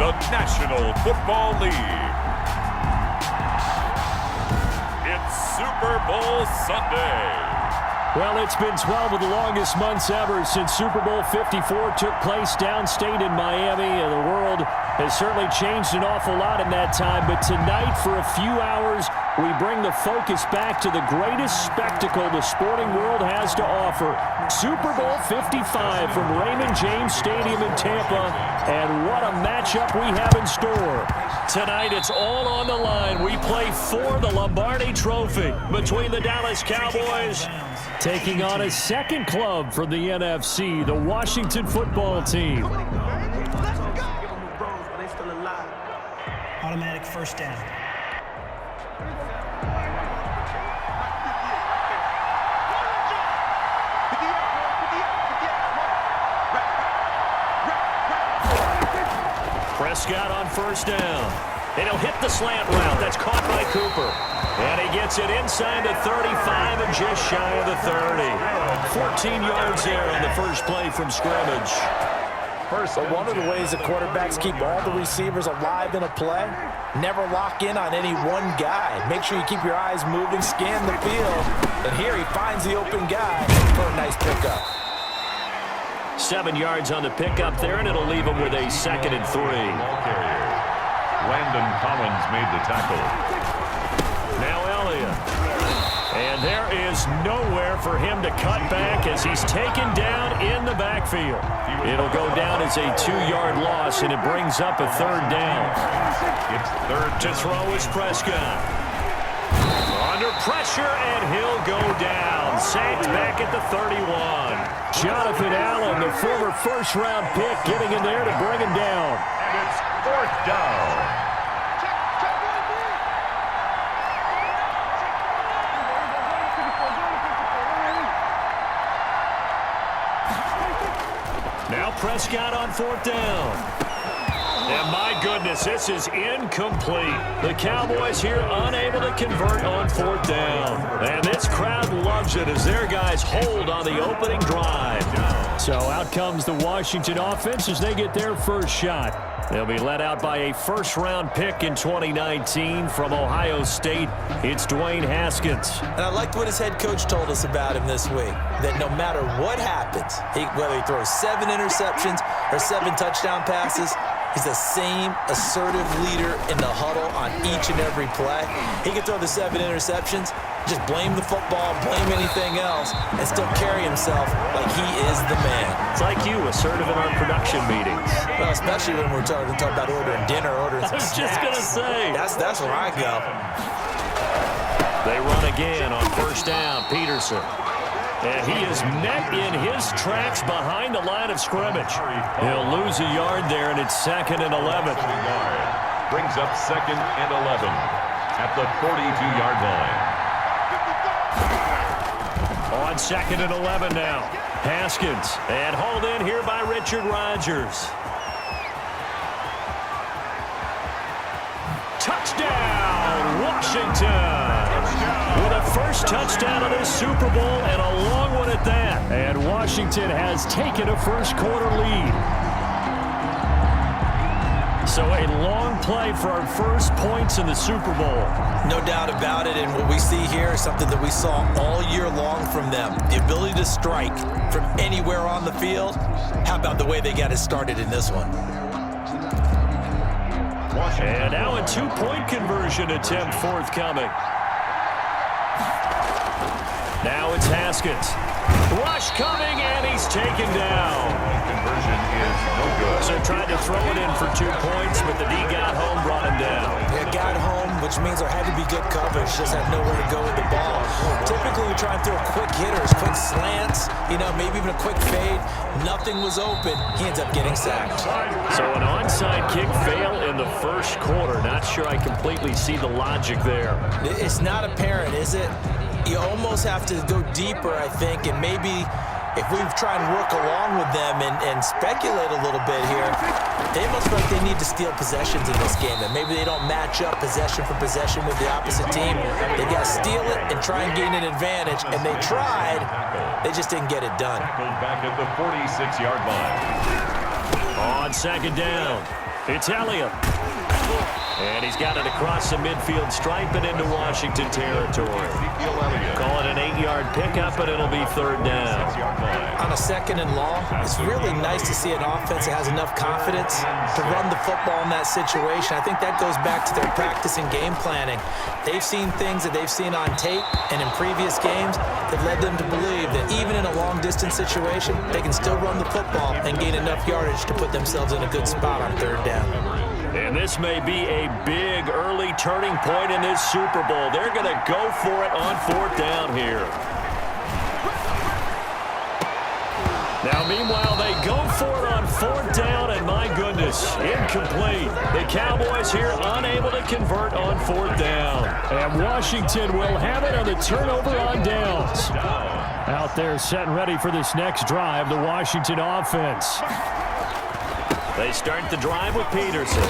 the National Football League. It's Super Bowl Sunday. Well, it's been 12 of the longest months ever since Super Bowl 54 took place downstate in Miami, and the world has certainly changed an awful lot in that time. But tonight, for a few hours, we bring the focus back to the greatest spectacle the sporting world has to offer. Super Bowl 55 from Raymond James Stadium in Tampa, and what a matchup we have in store. Tonight, it's all on the line. We play for the Lombardi Trophy between the Dallas Cowboys taking on a second club from the NFC, the Washington Football Team. Automatic first down. Prescott on first down. And he'll hit the slant route. That's caught by Cooper. And he gets it inside the 35 and just shy of the 30. 14 yards there on the first play from scrimmage. So one of the ways that quarterbacks keep all the receivers alive in a play, never lock in on any one guy. Make sure you keep your eyes moving, scan the field. And here he finds the open guy for a nice pickup. 7 yards on the pickup there, and it'll leave him with a 2nd and 3. Landon Collins made the tackle. Now Elliott. And there is nowhere for him to cut back as he's taken down in the backfield. It'll go down as a 2-yard loss, and it brings up a 3rd down. It's third to throw is Prescott. Under pressure, and he'll go down. Sacked back at the 31. Jonathan Allen, the former first-round pick, getting in there to bring him down. And it's 4th down. Now Prescott on 4th down. And my goodness, this is incomplete. The Cowboys here unable to convert on 4th down. And this crowd loves it as their guys hold on the opening drive. So out comes the Washington offense as they get their first shot. They'll be led out by a first-round pick in 2019 from Ohio State. It's Dwayne Haskins. And I liked what his head coach told us about him this week, that no matter what happens, whether he throws 7 interceptions or 7 touchdown passes, he's the same assertive leader in the huddle on each and every play. He can throw the 7 interceptions, just blame the football, blame anything else, and still carry himself like he is the man. It's like you, assertive in our production meetings. Well, especially when we're talking about ordering dinner, ordering some snacks. I was just going to say. That's where I go. They run again on first down, Peterson. And he is met in his tracks behind the line of scrimmage. He'll lose a yard there, and it's 2nd and 11. Brings up 2nd and 11 at the 42-yard line. On 2nd and 11 now. Haskins. And hauled in here by Richard Rodgers. Touchdown, Washington. With a first touchdown of this Super Bowl, and a long one at that. And Washington has taken a first-quarter lead. So a long play for our first points in the Super Bowl. No doubt about it, and what we see here is something that we saw all year long from them. The ability to strike from anywhere on the field. How about the way they got it started in this one? And now a 2-point conversion attempt forthcoming. Now it's Haskins. Rush coming, and he's taken down. Conversion is no good. So tried to throw it in for 2 points, but the D got home, brought him down. Yeah, got home, which means there had to be good coverage. Just had nowhere to go with the ball. Typically, we try and throw quick hitters, quick slants, maybe even a quick fade. Nothing was open. He ends up getting sacked. So an onside kick fail in the first quarter. Not sure I completely see the logic there. It's not apparent, is it? You almost have to go deeper, I think, and maybe if we try and work along with them and speculate a little bit here, they must feel like they need to steal possessions in this game, and maybe they don't match up possession for possession with the opposite team. They got to steal it and try and gain an advantage, and they tried. They just didn't get it done. Back at the 46-yard line. On 2nd down. It's Elliott. And he's got it across the midfield stripe and into Washington territory. Call it an 8-yard pickup, but it'll be third down. On a second and long, it's really nice to see an offense that has enough confidence to run the football in that situation. I think that goes back to their practice and game planning. They've seen things that they've seen on tape and in previous games that led them to believe that even in a long-distance situation, they can still run the football and gain enough yardage to put themselves in a good spot on third down. And this may be a big early turning point in this Super Bowl. They're going to go for it on fourth down here. Now, meanwhile, they go for it on fourth down, and my goodness, incomplete. The Cowboys here unable to convert on fourth down. And Washington will have it on the turnover on downs. Out there set and ready for this next drive, the Washington offense. They start the drive with Peterson.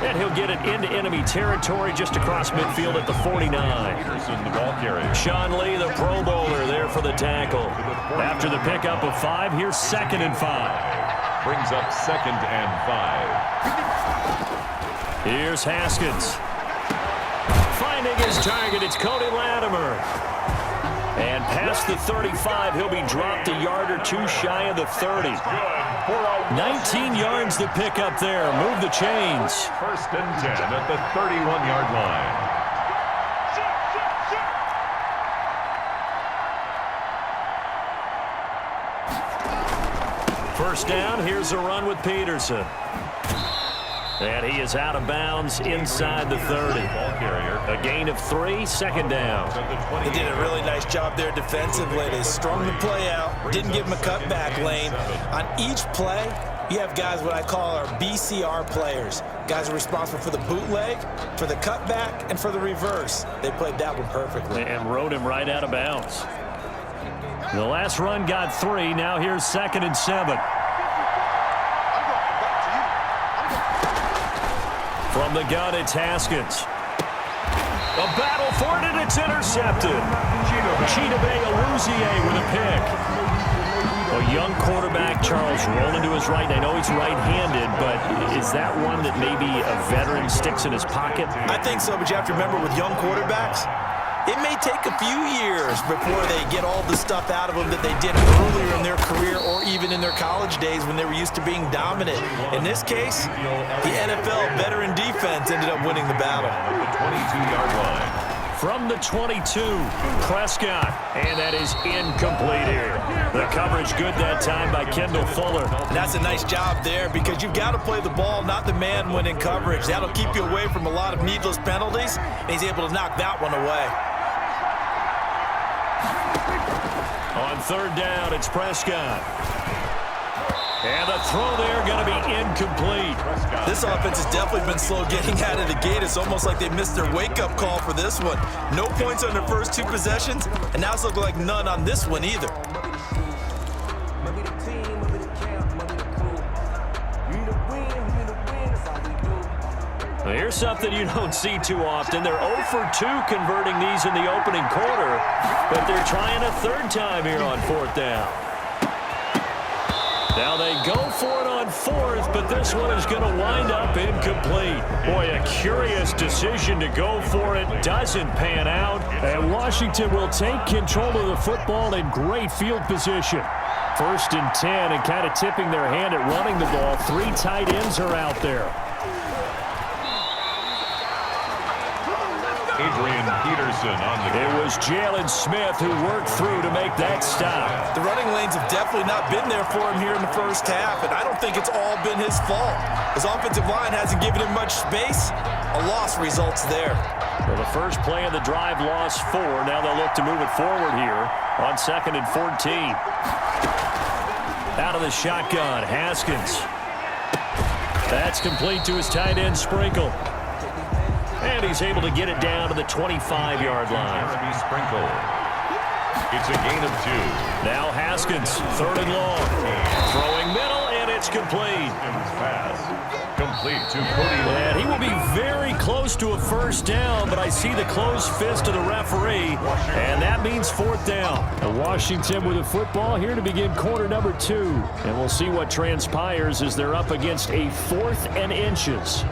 And he'll get it into enemy territory just across midfield at the 49. Peterson, the ball carrier. Sean Lee, the Pro Bowler, there for the tackle. After the pickup of 5, here's 2nd and 5. Brings up 2nd and 5. Here's Haskins. Finding his target, it's Cody Latimer. And past the 35, he'll be dropped a yard or two shy of the 30. 19 yards to pick up there. Move the chains. 1st and 10 at the 31-yard line. First down, here's a run with Peterson. And he is out of bounds inside the 30. A gain of 3, 2nd down. They did a really nice job there defensively. They strung the play out, didn't give him a cutback lane. On each play, you have guys what I call our BCR players. Guys are responsible for the bootleg, for the cutback, and for the reverse. They played that one perfectly. And rode him right out of bounds. The last run got 3. Now here's 2nd and 7. From the gun, it's Haskins. A battle for it, and it's intercepted. Chidobe Awuzie with a pick. A young quarterback, Charles, rolling to his right. I know he's right-handed, but is that one that maybe a veteran sticks in his pocket? I think so, but you have to remember with young quarterbacks, it may take a few years before they get all the stuff out of them that they did earlier in their career or even in their college days when they were used to being dominant. In this case, the NFL veteran defense ended up winning the battle. The 22-yard line. From the 22, Prescott, and that is incomplete here. The coverage good that time by Kendall Fuller. And that's a nice job there because you've got to play the ball, not the man when in coverage. That'll keep you away from a lot of needless penalties, and he's able to knock that one away. On third down, it's Prescott. And the throw there going to be incomplete. This offense has definitely been slow getting out of the gate. It's almost like they missed their wake-up call for this one. No points on their first 2 possessions, and now it's looking like none on this one either. Here's something you don't see too often. They're 0 for 2 converting these in the opening quarter, but they're trying a third time here on fourth down. Now they go for it on fourth, but this one is going to wind up incomplete. Boy, a curious decision to go for it. Doesn't pan out, and Washington will take control of the football in great field position. 1st and 10, and kind of tipping their hand at running the ball. 3 tight ends are out there. Adrian Peterson on the It was Jalen Smith who worked through to make that stop. The running lanes have definitely not been there for him here in the first half, and I don't think it's all been his fault. His offensive line hasn't given him much space. A loss results there. Well, the first play of the drive lost 4. Now they'll look to move it forward here on 2nd and 14. Out of the shotgun, Haskins. That's complete to his tight end, Sprinkle. And he's able to get it down to the 25-yard line. Sprinkle. It's a gain of 2. Now Haskins, 3rd and long. Throwing middle, and it's complete. Pass complete to Cody. And he will be very close to a first down, but I see the closed fist of the referee, and that means fourth down. And Washington with the football here to begin quarter number 2. And we'll see what transpires as they're up against a 4th and inches.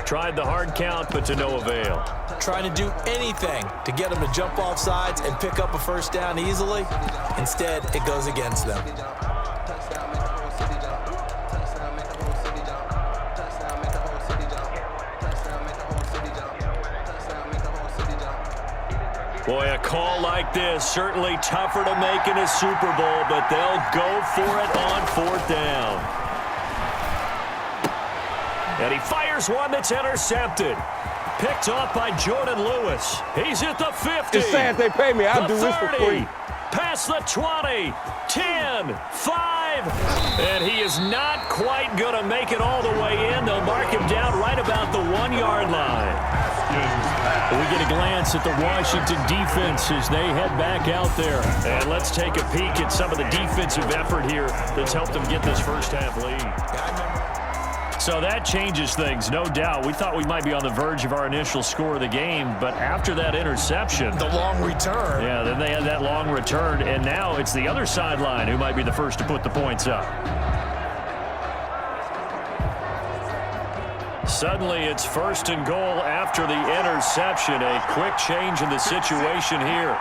Tried the hard count, but to no avail. Trying to do anything to get them to jump off sides and pick up a first down easily. Instead, it goes against them. Boy, a call like this, certainly tougher to make in a Super Bowl, but they'll go for it on fourth down. And he fires one that's intercepted. Picked off by Jordan Lewis. He's at the 50. It's sad they pay me. I'll do this for free. Past the 20, 10, 5. And he is not quite going to make it all the way in. They'll mark him down right about the 1-yard line. We get a glance at the Washington defense as they head back out there. And let's take a peek at some of the defensive effort here that's helped them get this first half lead. So that changes things, no doubt. We thought we might be on the verge of our initial score of the game, but after that interception. The long return. Yeah, then they had that long return, and now it's the other sideline who might be the first to put the points up. Suddenly, it's first and goal after the interception. A quick change in the situation here.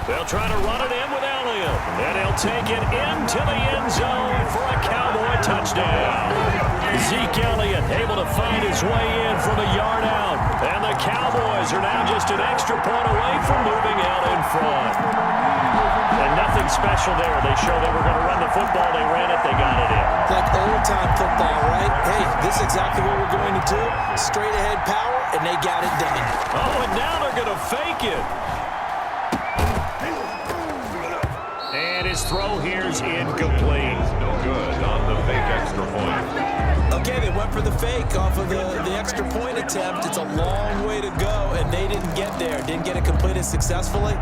They'll try to run it in with Elliott, and he'll take it into the end zone for a Cowboy touchdown. Zeke Elliott able to find his way in from a yard out, and the Cowboys are now just an extra point away from moving out in front. And nothing special there. They showed they were going to run the football. They ran it. They got it in. Like old-time football, right? Hey, this is exactly what we're going to do. Straight-ahead power, and they got it done. Oh, and now they're going to fake it. And his throw here's incomplete. No good on the fake extra point. Okay, they went for the fake off of the extra point attempt. It's a long way to go, and they didn't get there. Didn't get it completed successfully.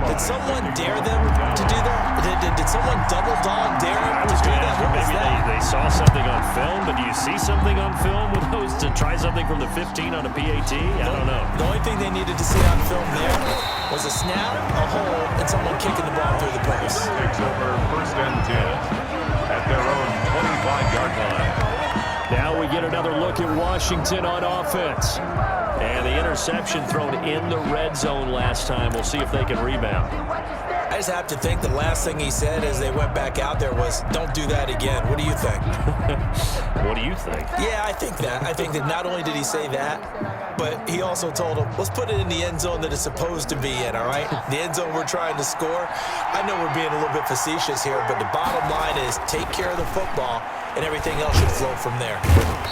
Did someone dare them to do that? Did someone double dog dare them to do that? What was Maybe that? they saw something on film, but do you see something on film with those to try something from the 15 on a PAT? I don't know. The only thing they needed to see on film there was a snap, a hole, and someone kicking the ball through the post. Takes over first and 10 at their own 25-yard line. Now we get another look at Washington on offense. And the interception thrown in the red zone last time. We'll see if they can rebound. I just have to think the last thing he said as they went back out there was, don't do that again. What do you think? What do you think? Yeah, I think that. I think that not only did he say that, but he also told him, let's put it in the end zone that it's supposed to be in, all right? The end zone we're trying to score. I know we're being a little bit facetious here, but the bottom line is take care of the football, and everything else should flow from there.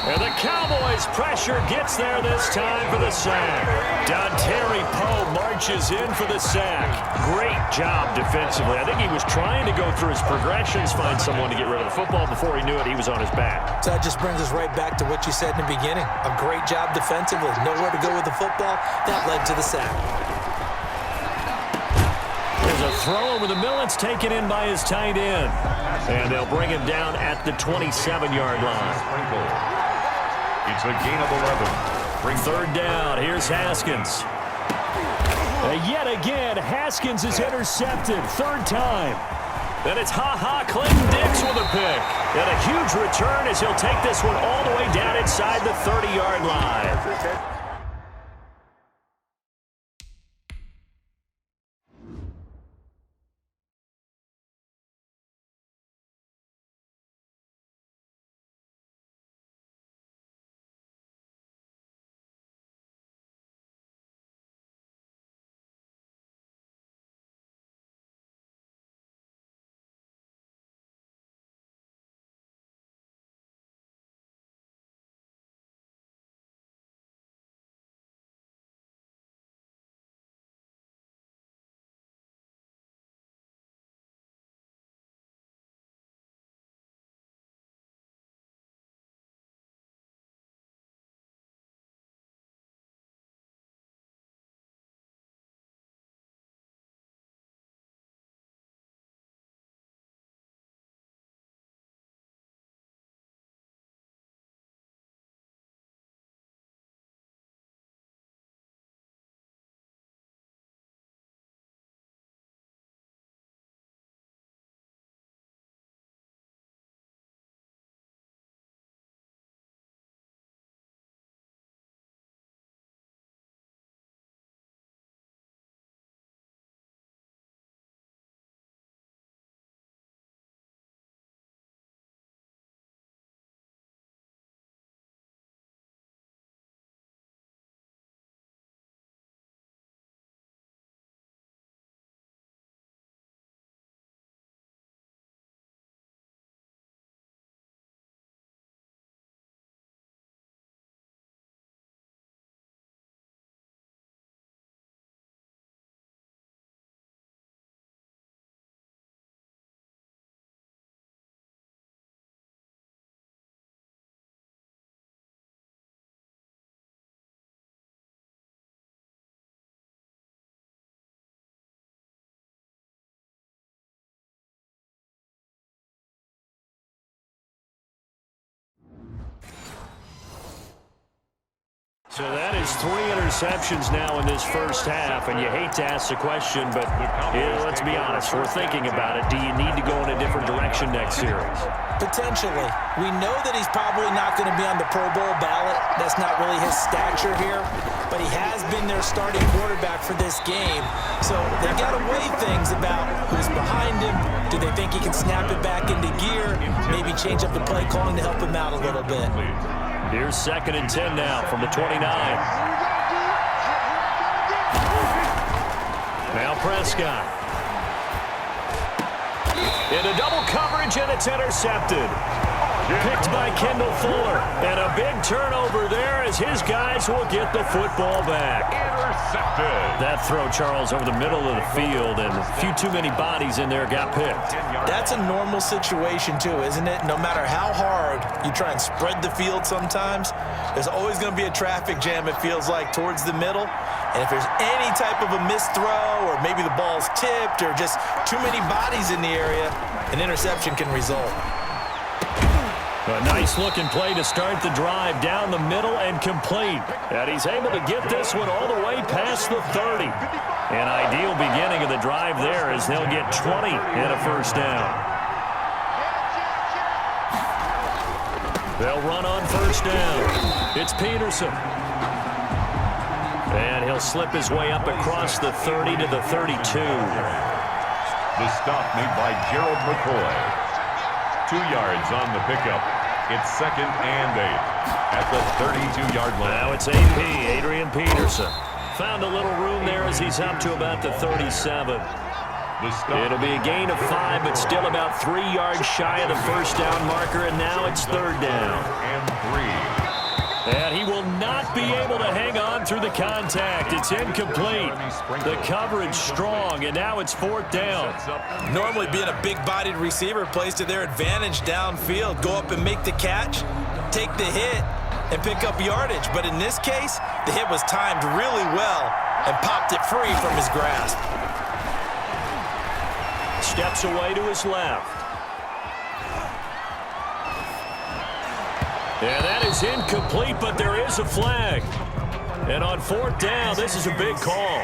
And the Cowboys' pressure gets there this time for the sack. Dontari Poe marches in for the sack. Great job defensively. I think he was trying to go through his progressions, find someone to get rid of the football. Before he knew it, he was on his back. So that just brings us right back to what you said in the beginning. A great job defensively. Nowhere to go with the football. That led to the sack. There's a throw over the middle. It's taken in by his tight end. And they'll bring him down at the 27-yard line. It's a gain of 11. Third down. Here's Haskins. Yet again, Haskins is intercepted. Third time. Then it's Clinton Dix with a pick. And a huge return as he'll take this one all the way down inside the 30-yard line. So that is 3 interceptions now in this first half, and you hate to ask the question, but let's be honest, we're thinking about it. Do you need to go in a different direction next series? Potentially. We know that he's probably not going to be on the Pro Bowl ballot. That's not really his stature here, but he has been their starting quarterback for this game. So they got to weigh things about who's behind him. Do they think he can snap it back into gear? Maybe change up the play calling to help him out a little bit. Here's 2nd and 10 now from the 29. Now Prescott. Into double coverage, and it's intercepted. Picked by Kendall Fuller. And a big turnover there as his guys will get the football back. Intercepted. That throw, Charles, over the middle of the field, and a few too many bodies in there got picked. That's a normal situation, too, isn't it? No matter how hard you try and spread the field sometimes, there's always going to be a traffic jam, it feels like, towards the middle. And if there's any type of a missed throw, or maybe the ball's tipped, or just too many bodies in the area, an interception can result. A nice-looking play to start the drive down the middle and complete. And he's able to get this one all the way past the 30. An ideal beginning of the drive there as they'll get 20 and a first down. They'll run on first down. It's Peterson. And he'll slip his way up across the 30 to the 32. The stop made by Gerald McCoy. 2 yards on the pickup. It's 2nd and 8 at the 32-yard line. Now it's AP, Adrian Peterson. Found a little room there as he's up to about the 37. It'll be a gain of 5, but still about 3 yards shy of the first down marker, and now it's 3rd down. And 3. And he will not be able to hang on through the contact. It's incomplete. The coverage strong, and now it's 4th down. Normally being a big-bodied receiver plays to their advantage downfield. Go up and make the catch, take the hit, and pick up yardage. But in this case, the hit was timed really well and popped it free from his grasp. Steps away to his left. And that is incomplete, but there is a flag. And on 4th down, this is a big call.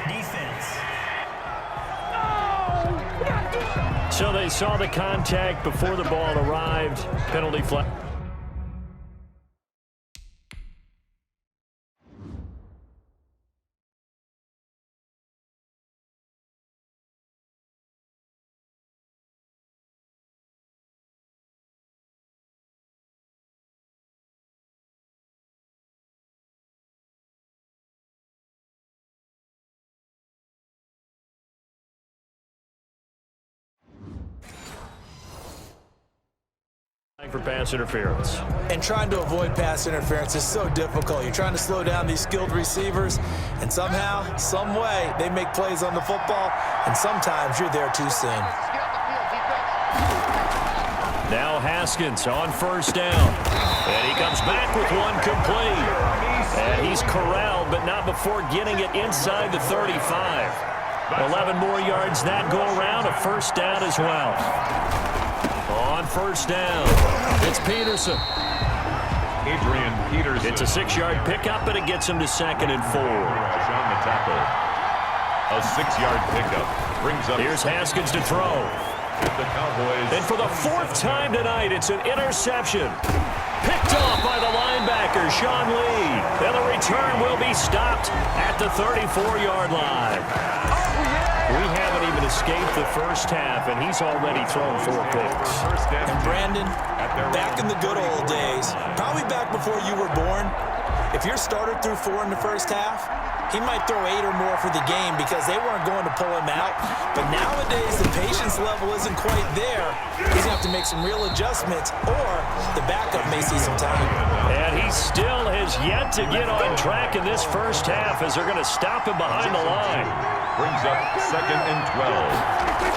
So they saw the contact before the ball arrived. Penalty flag. For pass interference. And trying to avoid pass interference is so difficult. You're trying to slow down these skilled receivers, and somehow, some way, they make plays on the football, and sometimes you're there too soon. Now Haskins on first down. And he comes back with one complete. And he's corralled, but not before getting it inside the 35. 11 more yards that go around, a first down as well. On first down, it's Peterson. Adrian Peterson. It's a 6-yard pickup, and it gets him to 2nd and 4. On the tackle. A 6-yard pickup brings up. Here's Haskins to throw. The Cowboys. And for the 4th time tonight, it's an interception. Picked off by the linebacker, Sean Lee. And the return will be stopped at the 34-yard line. We haven't even escaped the first half, and he's already thrown 4 picks. And Brandon, back in the good old days, probably back before you were born, if your starter threw 4 in the first half, he might throw 8 or more for the game because they weren't going to pull him out. But nowadays, the patience level isn't quite there. He's going to have to make some real adjustments, or the backup may see some time. And he still has yet to get on track in this first half as they're going to stop him behind the line. Brings up 2nd and 12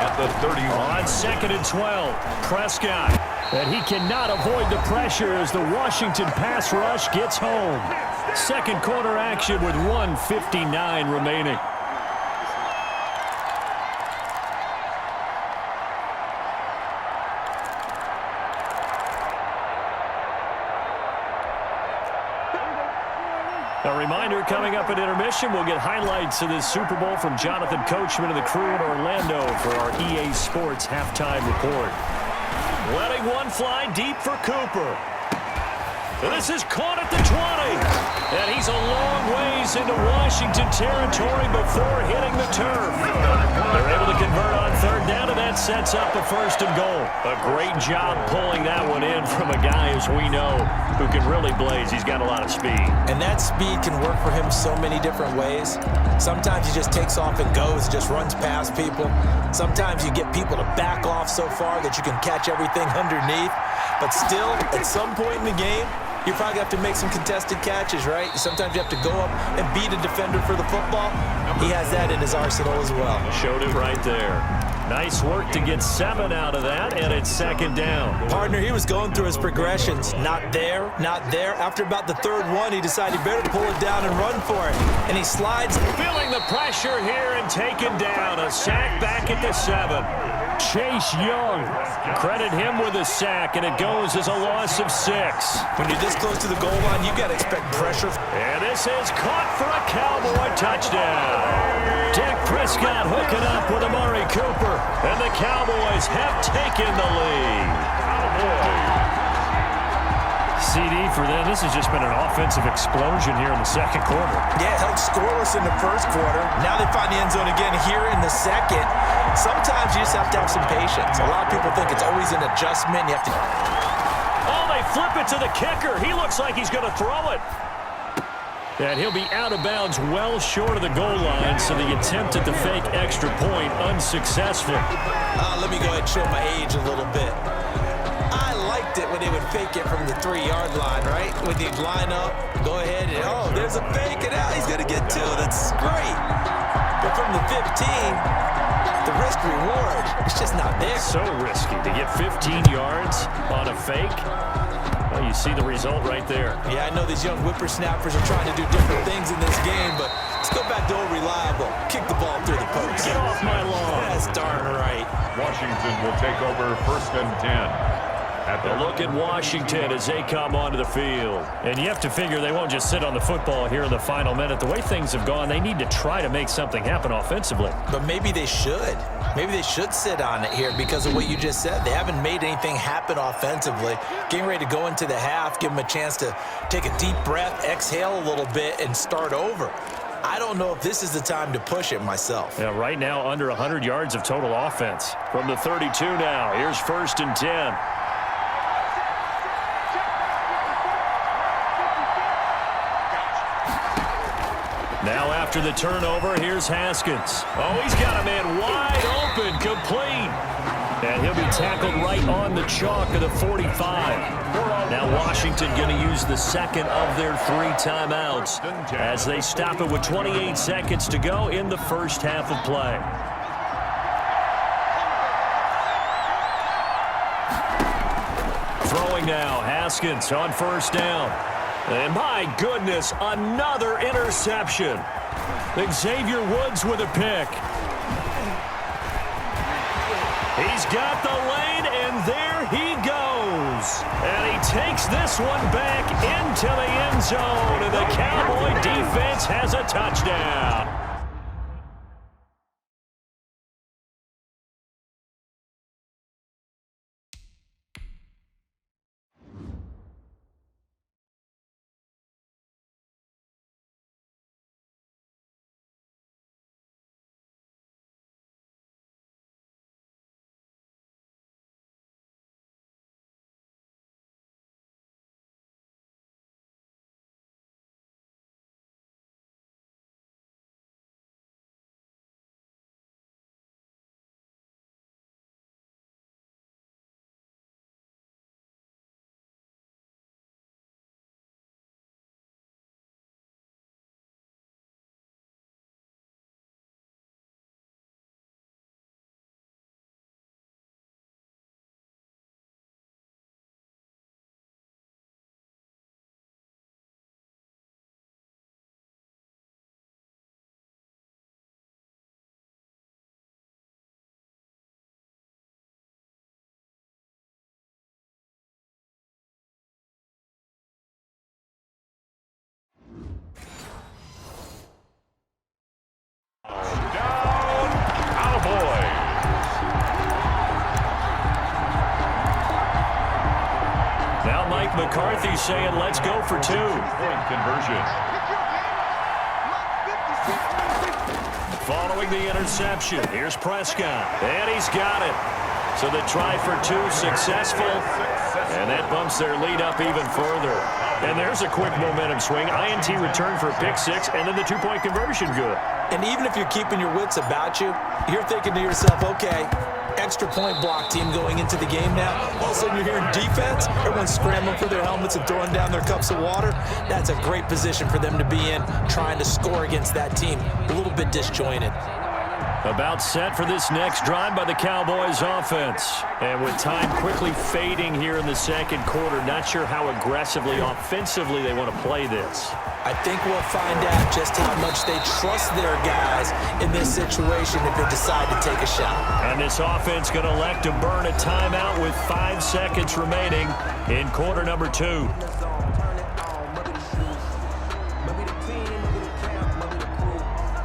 at the 30. On 2nd and 12, Prescott. And he cannot avoid the pressure as the Washington pass rush gets home. Second quarter action with 1:59 remaining. A reminder, coming up at intermission, we'll get highlights of this Super Bowl from Jonathan Coachman and the crew in Orlando for our EA Sports halftime report. Letting one fly deep for Cooper. This is caught at the 20. And he's a long ways into Washington territory before hitting the turf. They're able to convert on third down, and that sets up a first and goal. A great job pulling that one in from a guy, as we know, who can really blaze. He's got a lot of speed. And that speed can work for him so many different ways. Sometimes he just takes off and goes, just runs past people. Sometimes you get people to back off so far that you can catch everything underneath. But still, at some point in the game, you probably have to make some contested catches, right? Sometimes you have to go up and beat a defender for the football. He has that in his arsenal as well. Showed it right there. Nice work to get 7 out of that, and it's second down. Partner, he was going through his progressions. Not there, not there. After about the third one, he decided he better pull it down and run for it. And he slides. Feeling the pressure here and taken down. A sack back at the 7. Chase Young. Credit him with a sack, and it goes as a loss of 6. When you're this close to the goal line, you got to expect pressure. And this is caught for a Cowboy touchdown. Dak Prescott hooking up with Amari Cooper, and the Cowboys have taken the lead. CD for them. This has just been an offensive explosion here in the second quarter. Yeah, held scoreless in the first quarter. Now they find the end zone again here in the second. Sometimes you just have to have some patience. A lot of people think it's always an adjustment. You have to. Oh, they flip it to the kicker. He looks like he's going to throw it. And he'll be out of bounds well short of the goal line, so the attempt at the fake extra point unsuccessful. Let me go ahead and show my age a little bit. I liked it when they would fake it from the 3-yard line, right? When they'd line up, go ahead and, oh, there's a fake, and now he's going to get 2. That's great. But from the 15, the risk-reward, it's just not there. So risky to get 15 yards on a fake. Well, you see the result right there. Yeah, I know these young whippersnappers are trying to do different things in this game, but let's go back to old reliable. Kick the ball through the post. Get off my lawn. That's darn right. Washington will take over 1st and 10. A look at Washington as they come onto the field. And you have to figure they won't just sit on the football here in the final minute. The way things have gone, they need to try to make something happen offensively. But maybe they should. Maybe they should sit on it here because of what you just said. They haven't made anything happen offensively. Getting ready to go into the half, give them a chance to take a deep breath, exhale a little bit, and start over. I don't know if this is the time to push it myself. Yeah, right now under 100 yards of total offense. From the 32 now, here's 1st and 10. Now after the turnover, here's Haskins. Oh, he's got a man wide open, complete. And he'll be tackled right on the chalk of the 45. Now Washington going to use the second of their 3 timeouts as they stop it with 28 seconds to go in the first half of play. Throwing now, Haskins on 1st down. And my goodness, another interception. Xavier Woods with a pick. He's got the lane, and there he goes. And he takes this one back into the end zone, and the Cowboy defense has a touchdown. Now Mike McCarthy saying, let's go for 2. Point conversion. Following the interception, here's Prescott. And he's got it. So the try for 2 successful. And that bumps their lead up even further. And there's a quick momentum swing. INT return for a pick 6, and then the 2-point conversion good. And even if you're keeping your wits about you, you're thinking to yourself, okay, extra point block team going into the game now. All of a sudden you're hearing defense. Everyone's scrambling for their helmets and throwing down their cups of water. That's a great position for them to be in, trying to score against that team. A little bit disjointed. About set for this next drive by the Cowboys offense. And with time quickly fading here in the second quarter, not sure how aggressively, offensively they want to play this. I think we'll find out just how much they trust their guys in this situation if they decide to take a shot. And this offense going to elect to burn a timeout with 5 seconds remaining in quarter number 2.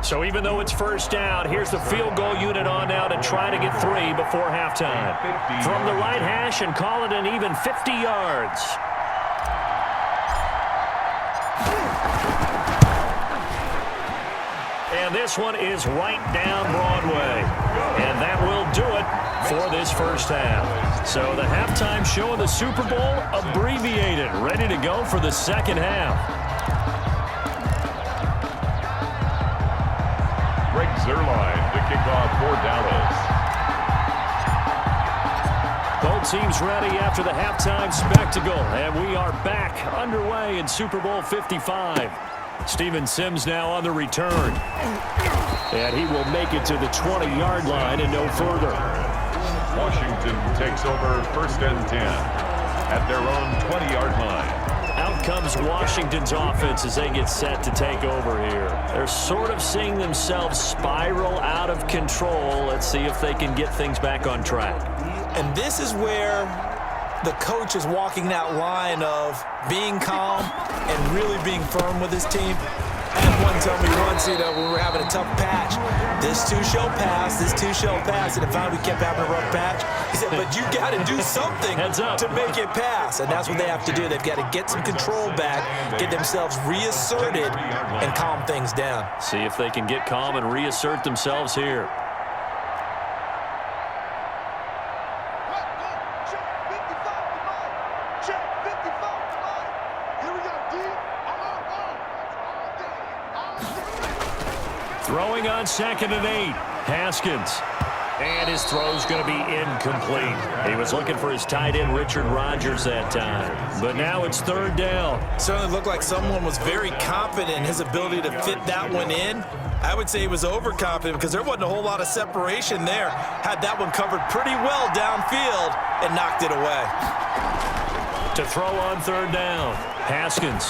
So even though it's first down, here's the field goal unit on now to try to get 3 before halftime. From the right hash and call it an even 50 yards. And this one is right down Broadway. And that will do it for this first half. So the halftime show of the Super Bowl abbreviated, ready to go for the second half. Zerline to kick off for Dallas. Both teams ready after the halftime spectacle, and we are back underway in Super Bowl 55. Steven Sims now on the return, and he will make it to the 20-yard line and no further. Washington takes over 1st and 10 at their own 20-yard line. Out comes Washington's offense as they get set to take over here. They're sort of seeing themselves spiral out of control. Let's see if they can get things back on track. And this is where the coach is walking that line of being calm and really being firm with his team. I had one tell me once, when we were having a tough patch, this too shall pass, this too shall pass, and if we kept having a rough patch, he said, but you got to do something to make it pass, and that's what they have to do. They've got to get some control back, get themselves reasserted, and calm things down. See if they can get calm and reassert themselves here. Throwing on 2nd and 8. Haskins. And his throw's going to be incomplete. He was looking for his tight end, Richard Rodgers, that time. But now it's 3rd down. Certainly looked like someone was very confident in his ability to fit that one in. I would say he was overconfident because there wasn't a whole lot of separation there. Had that one covered pretty well downfield and knocked it away. To throw on 3rd down. Haskins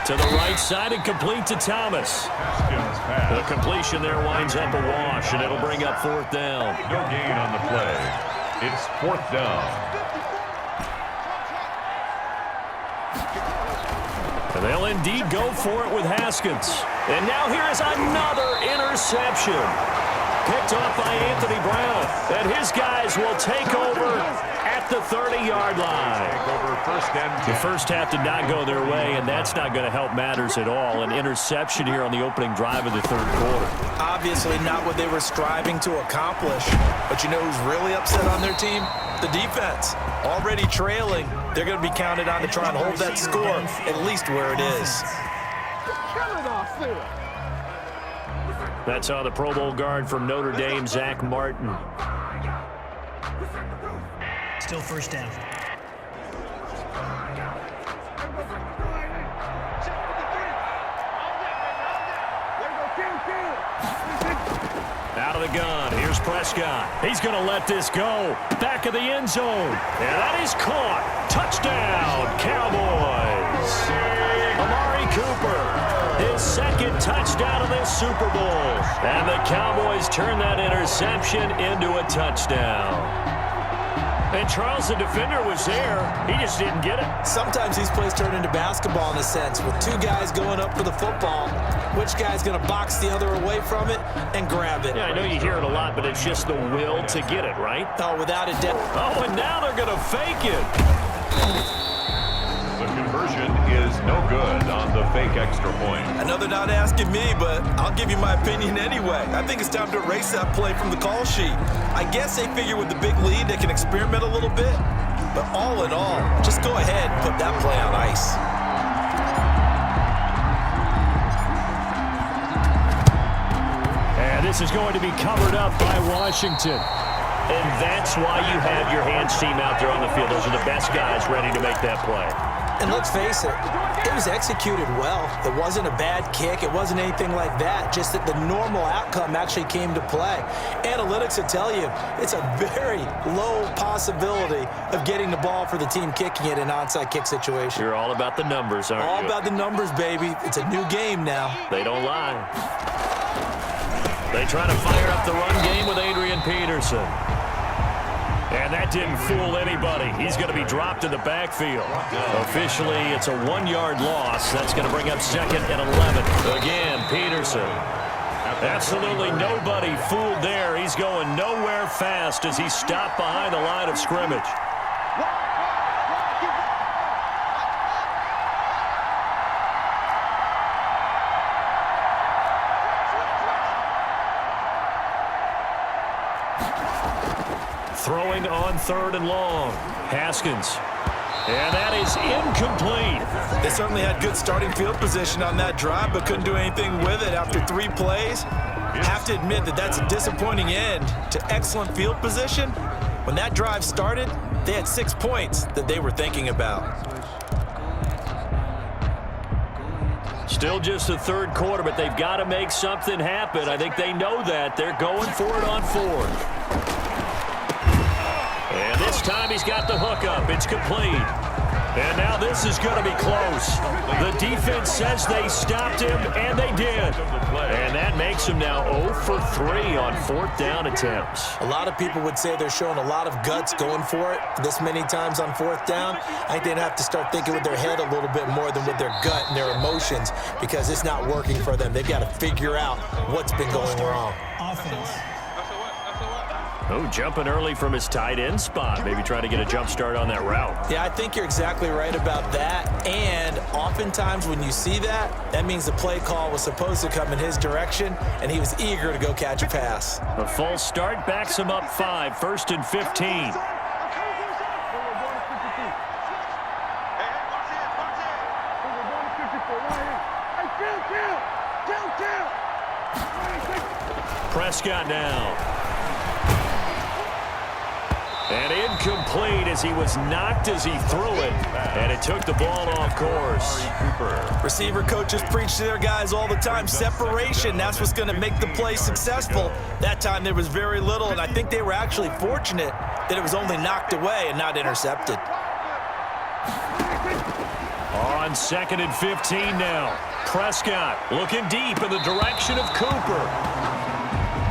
to the right side and complete to Thomas. The completion there winds up a wash, and it'll bring up 4th down. No gain on the play. It's 4th down. And they'll indeed go for it with Haskins. And now here is another interception. Picked off by Anthony Brown. And his guys will take over at the 30-yard line. The first half did not go their way, and that's not going to help matters at all. An interception here on the opening drive of the 3rd quarter. Obviously not what they were striving to accomplish. But you know who's really upset on their team? The defense. Already trailing. They're going to be counted on to try and hold that score at least where it is. That's on the Pro Bowl guard from Notre Dame, Zach Martin. Still 1st down. Out of the gun. Here's Prescott. He's going to let this go. Back of the end zone. And that is caught. Touchdown, Cowboys. Amari Cooper, his 2nd touchdown of this Super Bowl. And the Cowboys turn that interception into a touchdown. And Charles, the defender, was there. He just didn't get it. Sometimes these plays turn into basketball in a sense, with 2 guys going up for the football. Which guy's going to box the other away from it and grab it? Yeah, I know you hear it a lot, but it's just the will to get it, right? Oh, without a doubt. Oh, and now they're going to fake it. is no good on the fake extra point. I know they're not asking me, but I'll give you my opinion anyway. I think it's time to erase that play from the call sheet. I guess they figure with the big lead they can experiment a little bit. But all in all, just go ahead and put that play on ice. And this is going to be covered up by Washington. And that's why you have your hands team out there on the field. Those are the best guys ready to make that play. And let's face it, it was executed well. It wasn't a bad kick. It wasn't anything like that. Just that the normal outcome actually came to play. Analytics will tell you it's a very low possibility of getting the ball for the team kicking it in an onside kick situation. You're all about the numbers, aren't you? All about the numbers, baby. It's a new game now. They don't lie. They try to fire up the run game with Adrian Peterson. And that didn't fool anybody. He's going to be dropped in the backfield. Officially, it's a 1-yard loss. That's going to bring up second and 11. Again, Peterson. Absolutely nobody fooled there. He's going nowhere fast as he stopped behind the line of scrimmage. Throwing on 3rd and long. Haskins. And that is incomplete. They certainly had good starting field position on that drive, but couldn't do anything with it after 3 plays. Have to admit that that's a disappointing end to excellent field position. When that drive started, they had 6 points that they were thinking about. Still just the 3rd quarter, but they've got to make something happen. I think they know that. They're going for it on 4th. And this time he's got the hook up. It's complete. And now this is going to be close. The defense says they stopped him, and they did. And that makes him now 0 for 3 on 4th down attempts. A lot of people would say they're showing a lot of guts going for it this many times on 4th down. I think they'd have to start thinking with their head a little bit more than with their gut and their emotions because it's not working for them. They've got to figure out what's been going wrong. Offense. Oh, jumping early from his tight end spot. Maybe trying to get a jump start on that route. Yeah, I think you're exactly right about that. And oftentimes when you see that, that means the play call was supposed to come in his direction, and he was eager to go catch a pass. A false start backs him up 5, 1st and 15. Prescott now. And incomplete as he was knocked as he threw it. And it took the ball off course. Receiver coaches preach to their guys all the time. Separation, that's what's going to make the play successful. That time there was very little, and I think they were actually fortunate that it was only knocked away and not intercepted. On 2nd and 15 now. Prescott looking deep in the direction of Cooper.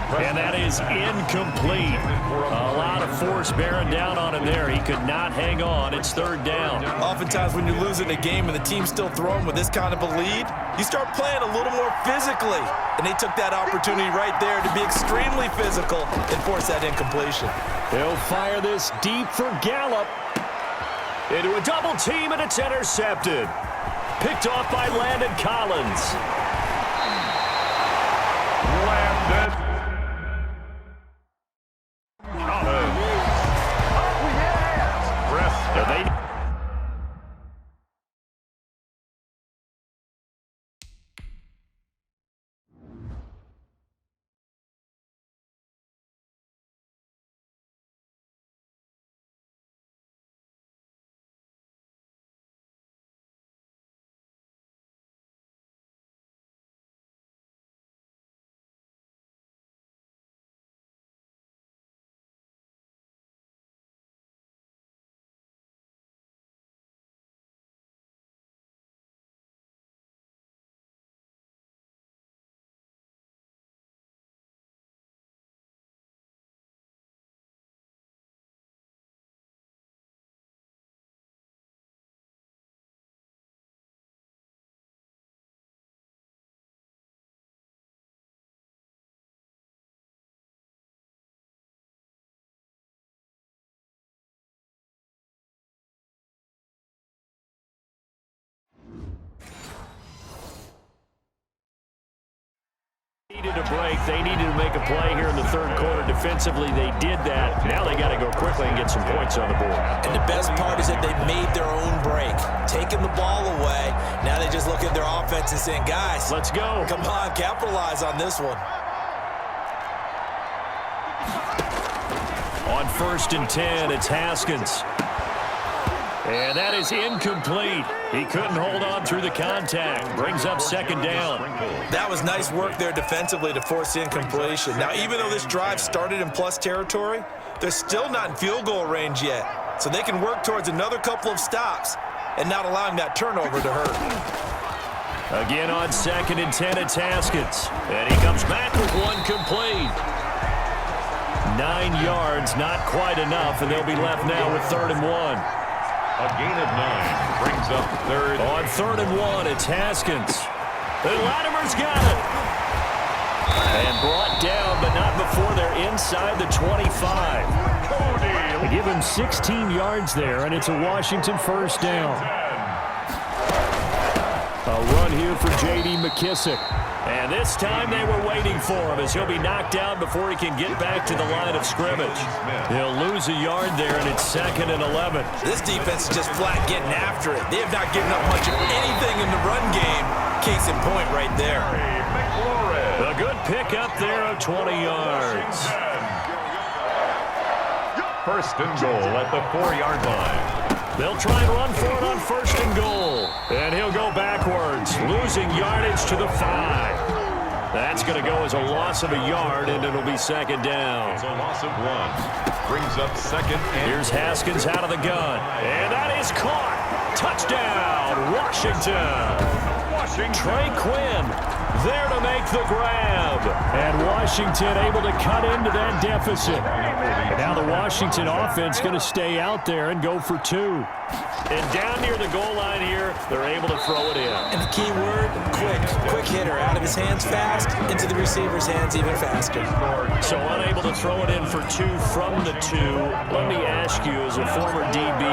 And that is incomplete. A lot of force bearing down on him there. He could not hang on. It's 3rd down. Oftentimes when you're losing a game and the team's still throwing with this kind of a lead, you start playing a little more physically. And they took that opportunity right there to be extremely physical and force that incompletion. They'll fire this deep for Gallup. Into a double team, and it's intercepted. Picked off by Landon Collins. Landon. to break. They needed to make a play here in the third quarter. Defensively, they did that. Now they got to go quickly and get some points on the board. And the best part is that they made their own break, taking the ball away. Now they just look at their offense and saying, guys, let's go. Come on, capitalize on this one. On 1st and 10, it's Haskins. And that is incomplete. He couldn't hold on through the contact. Brings up 2nd down. That was nice work there defensively to force the incompletion. Now, even though this drive started in plus territory, they're still not in field goal range yet. So they can work towards another couple of stops and not allowing that turnover to hurt. Again on 2nd and 10, it's Haskins. And he comes back with one complete. 9 yards, not quite enough, and they'll be left now with 3rd and 1. A gain of 9 brings up 3rd. On 3rd and 1, it's Haskins. And Latimer's got it. And brought down, but not before they're inside the 25. They give him 16 yards there, and it's a Washington 1st down. A run here for J.D. McKissick. And this time they were waiting for him as he'll be knocked down before he can get back to the line of scrimmage. He'll lose a yard there, and it's 2nd and 11. This defense is just flat getting after it. They have not given up much of anything in the run game. Case in point right there. A good pickup there of 20 yards. 1st and goal at the 4-yard line. They'll try and run for it on 1st and goal. And he'll go backwards, losing yardage to the 5. That's going to go as a loss of a yard, and it'll be 2nd down. It's a loss of 1. Brings up 2nd and... Here's Haskins out of the gun. And that is caught. Touchdown, Washington. Trey Quinn there to make the grab. And Washington able to cut into that deficit. And now the Washington offense going to stay out there and go for 2. And down near the goal line here, they're able to throw it in. And the key word, quick. Quick hitter. Out of his hands fast, into the receiver's hands even faster. So unable to throw it in for 2 from the 2. Let me ask you, as a former DB,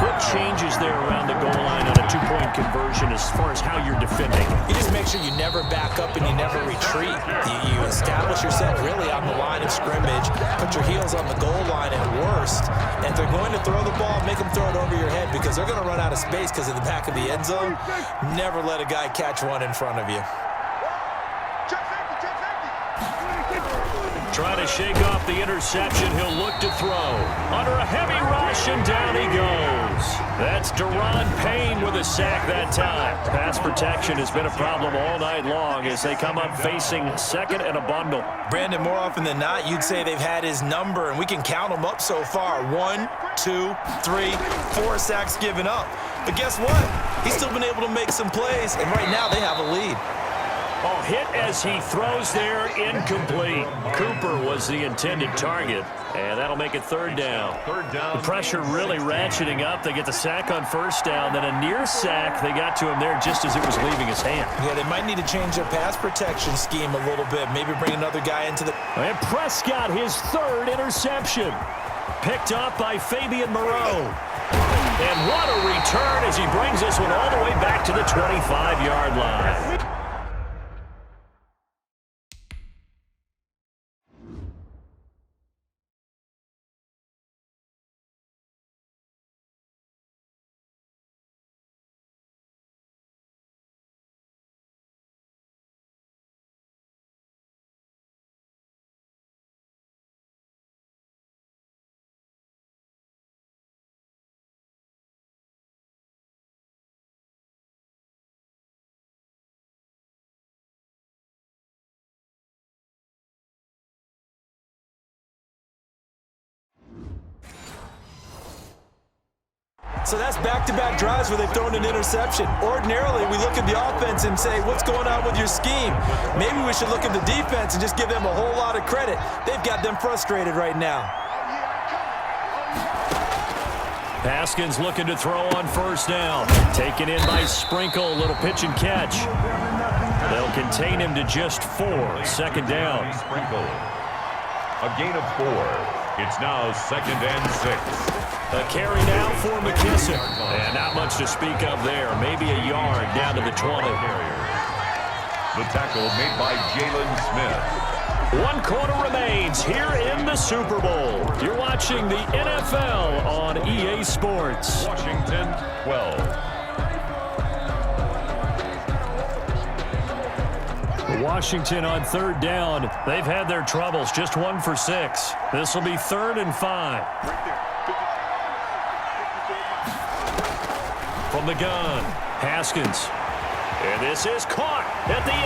what changes there around the goal line on a 2-point conversion as far as how you're defending? You just make sure you never back up and you never retreat. You establish yourself really on the line of scrimmage, put your heels on the goal line at worst, and if they're going to throw the ball, make them throw it over your head because they're going to run out of space because of the back of the end zone. Never let a guy catch one in front of you. Trying to shake off the interception. He'll look to throw. Under a heavy rush, and down he goes. That's Deron Payne with a sack that time. Pass protection has been a problem all night long as they come up facing 2nd and a bundle. Brandon, more often than not, you'd say they've had his number, and we can count them up so far. 1, 2, 3, 4 sacks given up. But guess what? He's still been able to make some plays, and right now they have a lead. Oh, hit as he throws there, incomplete. Cooper was the intended target, and that'll make it 3rd down. The pressure really ratcheting up. They get the sack on 1st down, then a near sack. They got to him there just as it was leaving his hand. Yeah, they might need to change their pass protection scheme a little bit. Maybe bring another guy into the... And Prescott, his 3rd interception. Picked up by Fabian Moreau. And what a return as he brings this one all the way back to the 25-yard line. So that's back-to-back drives where they've thrown an interception. Ordinarily, we look at the offense and say, what's going on with your scheme? Maybe we should look at the defense and just give them a whole lot of credit. They've got them frustrated right now. Haskins looking to throw on 1st down. Taken in by Sprinkle, a little pitch and catch. They'll contain him to just 4. 2nd down. Sprinkle. A gain of 4. It's now 2nd and 6. A carry now for McKissick. And not much to speak of there. Maybe a yard down to the 20. The tackle made by Jalen Smith. 1 quarter remains here in the Super Bowl. You're watching the NFL on EA Sports. Washington 12. Washington on 3rd down. They've had their troubles. Just 1 for 6. This will be 3rd and 5. From the gun, Haskins. And this is caught at the 8.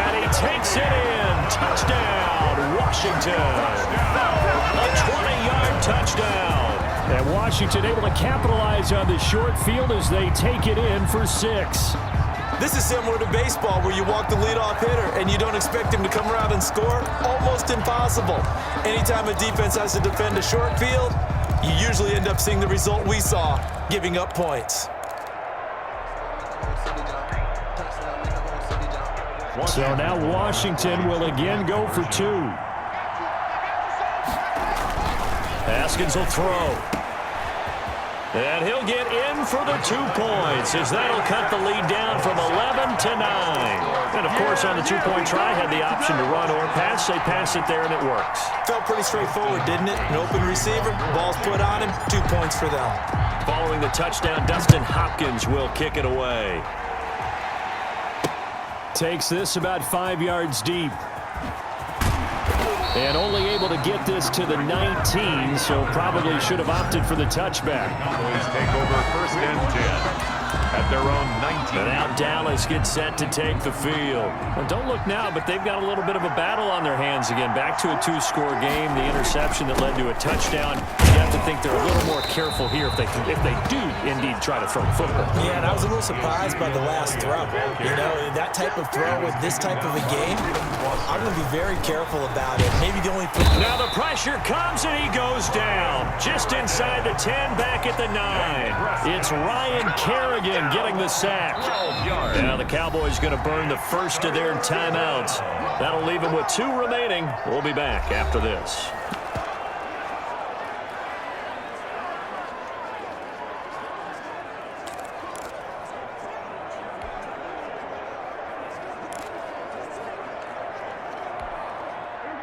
And he takes it in. Touchdown, Washington. A 20-yard touchdown. And Washington able to capitalize on the short field as they take it in for 6. This is similar to baseball where you walk the leadoff hitter and you don't expect him to come around and score. Almost impossible. Anytime a defense has to defend a short field, you usually end up seeing the result we saw, giving up points. So now Washington will again go for 2. Haskins will throw. And he'll get in for the 2 points as that'll cut the lead down from 11 to 9. And, of course, on the 2-point try, had the option to run or pass. They pass it there, and it works. Felt pretty straightforward, didn't it? An open receiver, ball's put on him, 2 points for them. Following the touchdown, Dustin Hopkins will kick it away. Takes this about 5 yards deep. And only able to get this to the 19, so probably should have opted for the touchback. Cowboys take over 1st and 10 at their own 19. And now Dallas gets set to take the field. Well, don't look now, but they've got a little bit of a battle on their hands again. Back to a 2-score game. The interception that led to a touchdown. You have to think they're a little more careful here if they do indeed try to throw the football. Yeah, and I was a little surprised by the last throw. You know, that type of throw with this type of a game, I'm going to be very careful about it. Maybe the only thing. Now the pressure comes and he goes down. Just inside the 10, back at the 9. It's Ryan Kerrigan getting the sack. Now the Cowboys going to burn the first of their timeouts. That'll leave them with 2 remaining. We'll be back after this.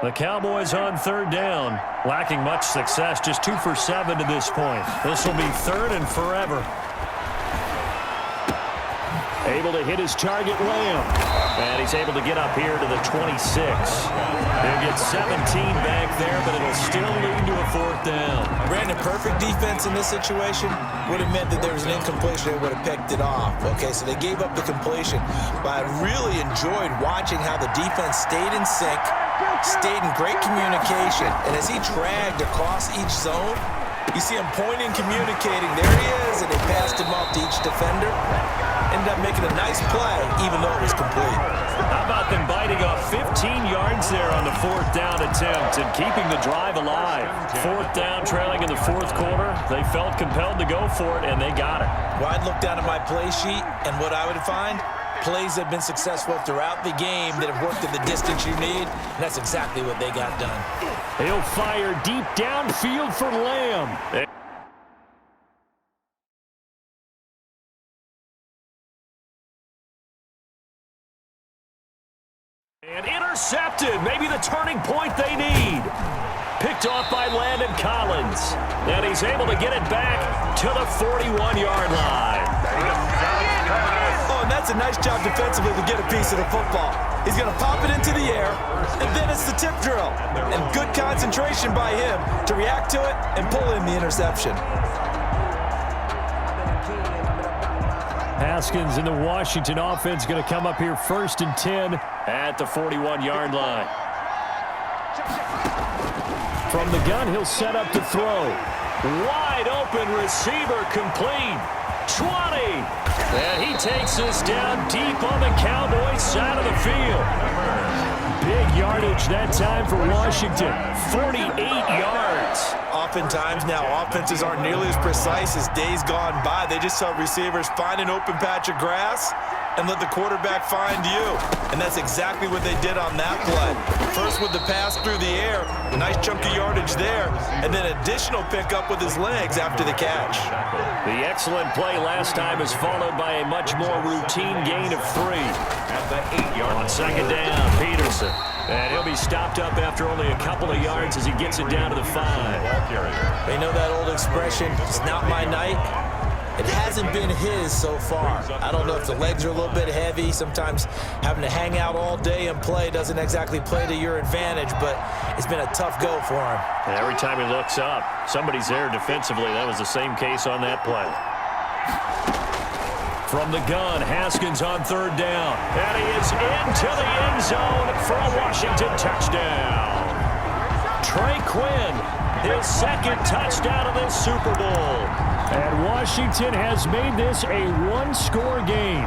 The Cowboys on 3rd down, lacking much success, just 2 for 7 to this point. This will be 3rd and forever. Able to hit his target, Lamb. And he's able to get up here to the 26. He'll get 17 back there, but it'll still lead to a 4th down. Brandon, perfect defense in this situation would have meant that there was an incompletion. They would have picked it off. Okay, so they gave up the completion. But I really enjoyed watching how the defense stayed in sync, stayed in great communication. And as he dragged across each zone, you see him pointing, communicating. There he is, and they passed him off to each defender. Ended up making a nice play, even though it was complete. How about them biting off 15 yards there on the 4th down attempt and keeping the drive alive? 4th down, trailing in the 4th quarter. They felt compelled to go for it, and they got it. Well, I'd look down at my play sheet, and what I would find, plays that have been successful throughout the game that have worked at the distance you need, and that's exactly what they got done. He'll fire deep downfield for Lamb. And intercepted, maybe the turning point they need. Picked off by Landon Collins. And he's able to get it back to the 41-yard line. Oh, and that's a nice job defensively to get a piece of the football. He's going to pop it into the air, and then it's the tip drill. And good concentration by him to react to it and pull in the interception. Haskins in the Washington offense going to come up here 1st and 10 at the 41-yard line. From the gun, he'll set up to throw. Wide open receiver complete. 20. And he takes this down deep on the Cowboys side of the field. Big yardage that time for Washington. 48 yards. Oftentimes now, offenses aren't nearly as precise as days gone by. They just saw receivers find an open patch of grass and let the quarterback find you. And that's exactly what they did on that play. First with the pass through the air, a nice chunk of yardage there, and then additional pickup with his legs after the catch. The excellent play last time is followed by a much more routine gain of 3. At the 8-yard line. On second down, Peterson. And he'll be stopped up after only a couple of yards as he gets it down to the 5. You know that old expression, it's not my night? It hasn't been his so far. I don't know if the legs are a little bit heavy. Sometimes having to hang out all day and play doesn't exactly play to your advantage, but it's been a tough go for him. And every time he looks up, somebody's there defensively. That was the same case on that play. From the gun, Haskins on third down. And he is into the end zone for a Washington touchdown. Trey Quinn, his second touchdown of this Super Bowl. And Washington has made this a one-score game.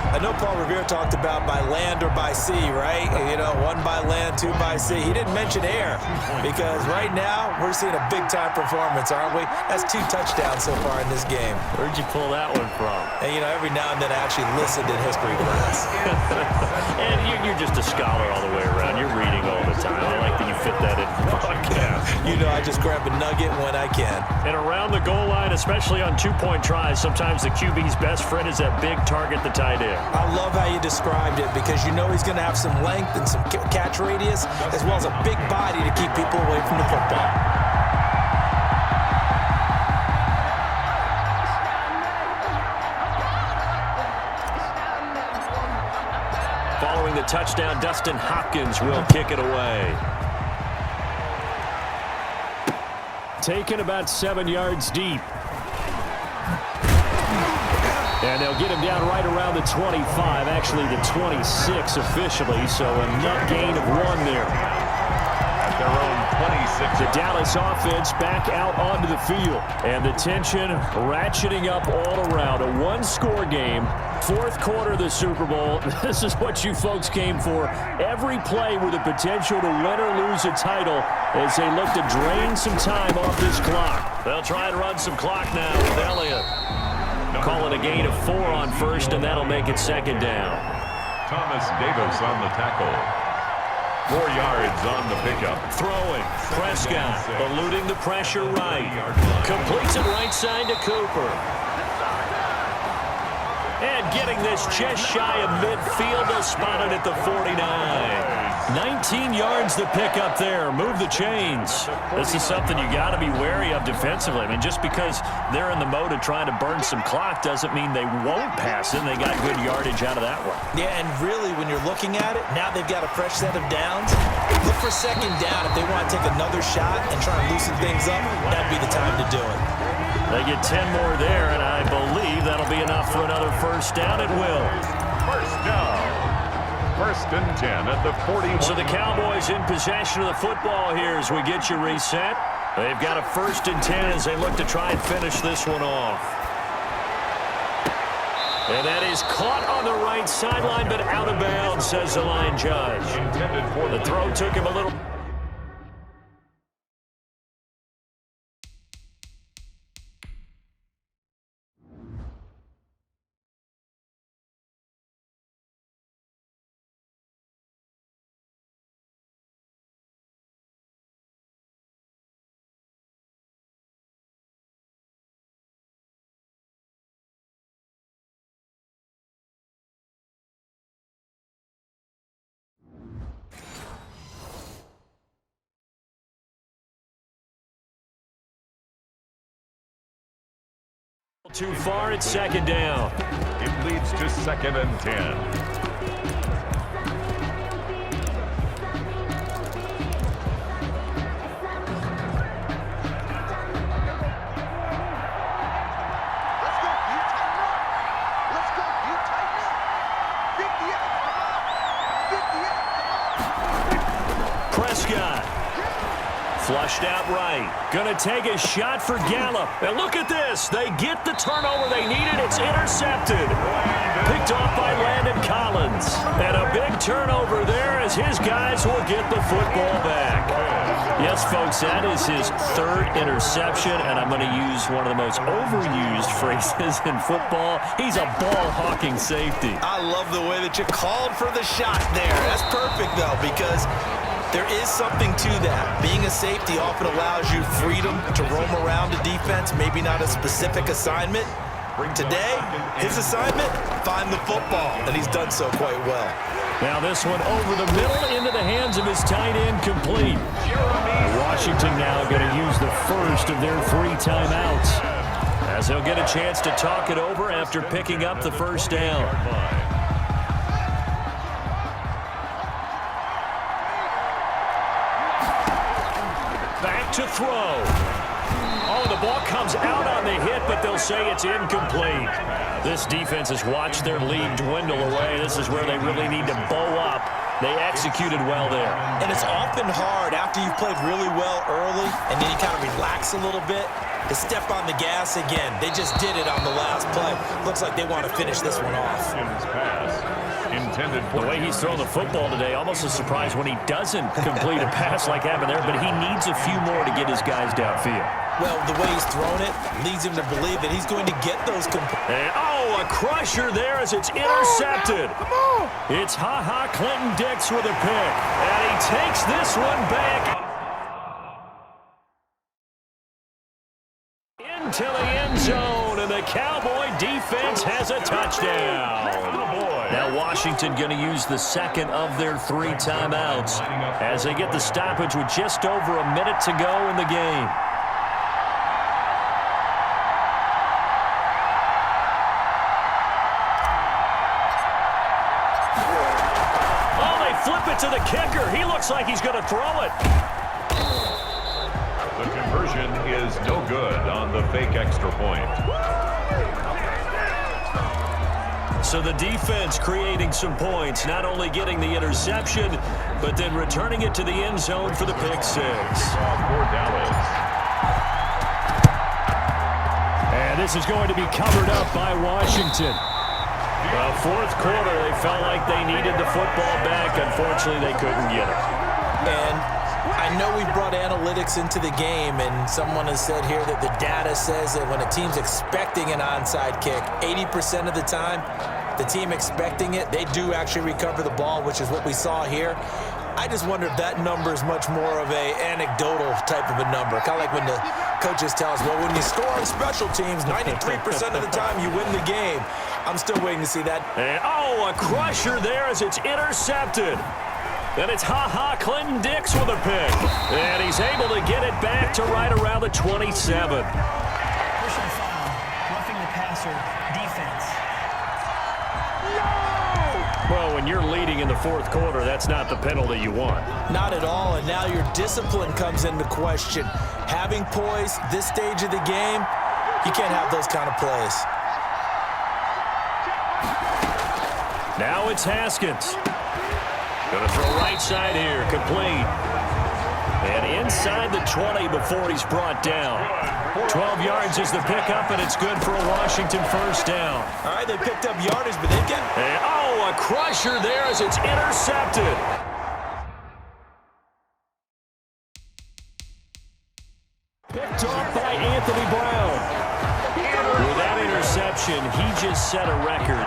I know Paul Revere talked about by land or by sea, right? You know, 1 by land, 2 by sea. He didn't mention air because right now we're seeing a big-time performance, aren't we? That's 2 touchdowns so far in this game. Where'd you pull that one from? And, you know, every now and then I actually listened in history class. And you're just a scholar all the way around. You're reading all the time. I like that you fit that in the podcast. You know, I just grab a nugget when I can. And around the goal line, especially on 2-point tries, sometimes the QB's best friend is that big target, the tight end. I love how you described it because you know he's going to have some length and some catch radius as well as a big body to keep people away from the football. Following the touchdown, Dustin Hopkins will kick it away. Taken about 7 yards deep. And they'll get him down right around the 25, actually the 26 officially, so a net gain of 1 there. At their own 26. The Dallas offense back out onto the field. And the tension ratcheting up all around. A one-score game, 4th quarter of the Super Bowl. This is what you folks came for. Every play with the potential to win or lose a title as they look to drain some time off this clock. They'll try and run some clock now with Elliott. Call it a gain of 4 on first, and that'll make it second down. Thomas Davis on the tackle. 4 yards on the pickup. Throwing. Prescott eluding the pressure right. Completes it right side to Cooper. And getting this just shy of midfield, they'll spot it at the 49. 19 yards the pickup there. Move the chains. This is something you got to be wary of defensively. I mean, just because they're in the mode of trying to burn some clock doesn't mean they won't pass it. They got good yardage out of that one. Yeah, and really, when you're looking at it, now they've got a fresh set of downs. Look for second down if they want to take another shot and try and loosen things up. That'd be the time to do it. They get 10 more there, and I believe that'll be enough for another first down. It will. First down. 1st and 10 at the 41. So the Cowboys in possession of the football here as we get you reset. They've got a 1st and 10 as they look to try and finish this one off. And that is caught on the right sideline, but out of bounds, says the line judge. The throw took him a little... Too far, it's second down. It leads to 2nd and 10. Prescott. Flushed out right. Gonna take a shot for Gallup. And look at this. They get the turnover they needed. It's intercepted. Picked off by Landon Collins. Falcons. And a big turnover there as his guys will get the football back. Yes, folks, that is his third interception, and I'm going to use one of the most overused phrases in football. He's a ball-hawking safety. I love the way that you called for the shot there. That's perfect, though, because there is something to that. Being a safety often allows you freedom to roam around a defense, maybe not a specific assignment. Today, his assignment, find the football, and he's done so quite well. Now this one over the middle into the hands of his tight end, complete. Washington now going to use the first of their 3 timeouts, as he'll get a chance to talk it over after picking up the first down. Back to throw. Oh, the ball comes out on the hit, but they'll say it's incomplete. This defense has watched their lead dwindle away. This is where they really need to bow up. They executed well there. And it's often hard after you've played really well early and then you kind of relax a little bit to step on the gas again. They just did it on the last play. Looks like they want to finish this one off. The way he's throwing the football today, almost a surprise when he doesn't complete a pass like happened there, but he needs a few more to get his guys downfield. Well, the way he's thrown it leads him to believe that he's going to get those. And, oh, a crusher there as it's intercepted. It's Ha-Ha Clinton-Dix with a pick, and he takes this one back into the end zone, and the Cowboy defense has a touchdown. Now Washington going to use the second of their 3 timeouts as they get the stoppage with just over a minute to go in the game. Flip it to the kicker. He looks like he's going to throw it. The conversion is no good on the fake extra point. So the defense creating some points, not only getting the interception, but then returning it to the end zone for the pick 6. For Dallas. And this is going to be covered up by Washington. Well, fourth quarter, they felt like they needed the football back. Unfortunately, they couldn't get it. And I know we brought analytics into the game, and someone has said here that the data says that when a team's expecting an onside kick, 80% of the time, the team expecting it, they do actually recover the ball, which is what we saw here. I just wonder if that number is much more of a anecdotal type of a number. Kind of like when the coaches tell us, well, when you score on special teams, 93% of the time you win the game. I'm still waiting to see that. And, oh, a crusher there as it's intercepted. Then it's Ha-Ha Clinton-Dix with a pick. And he's able to get it back to right around the 27. Personal foul, roughing the passer, defense. Well, when you're leading in the fourth quarter, that's not the penalty you want. Not at all, and now your discipline comes into question. Having poise this stage of the game, you can't have those kind of plays. Now it's Haskins. Going to throw right side here, complete. And inside the 20 before he's brought down. 12 yards is the pickup, and it's good for a Washington first down. All right, they picked up yardage, but they've got... And, oh, a crusher there as it's intercepted. Picked off by Anthony Brown. With that interception, he just set a record.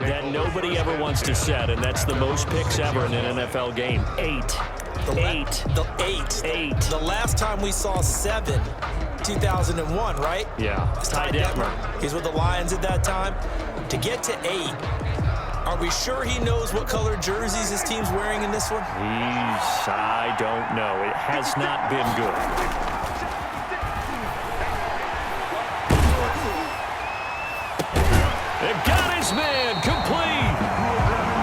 that nobody ever wants to set, and that's the most picks ever in an NFL game. 8. The last time we saw 7, 2001, right? Yeah. It's Ty Detmer. He's with the Lions at that time. To get to 8, are we sure he knows what color jerseys his team's wearing in this one? I don't know. It has not been good. It got his man complete.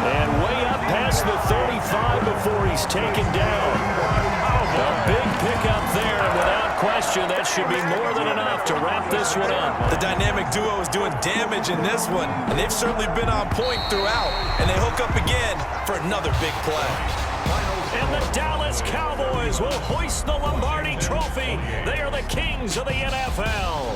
And way up past the 35 before he's taken down. A big pickup there, and without question, that should be more than enough to wrap this one up. The dynamic duo is doing damage in this one, and they've certainly been on point throughout. And they hook up again for another big play. And the Dallas Cowboys will hoist the Lombardi Trophy. They are the kings of the NFL.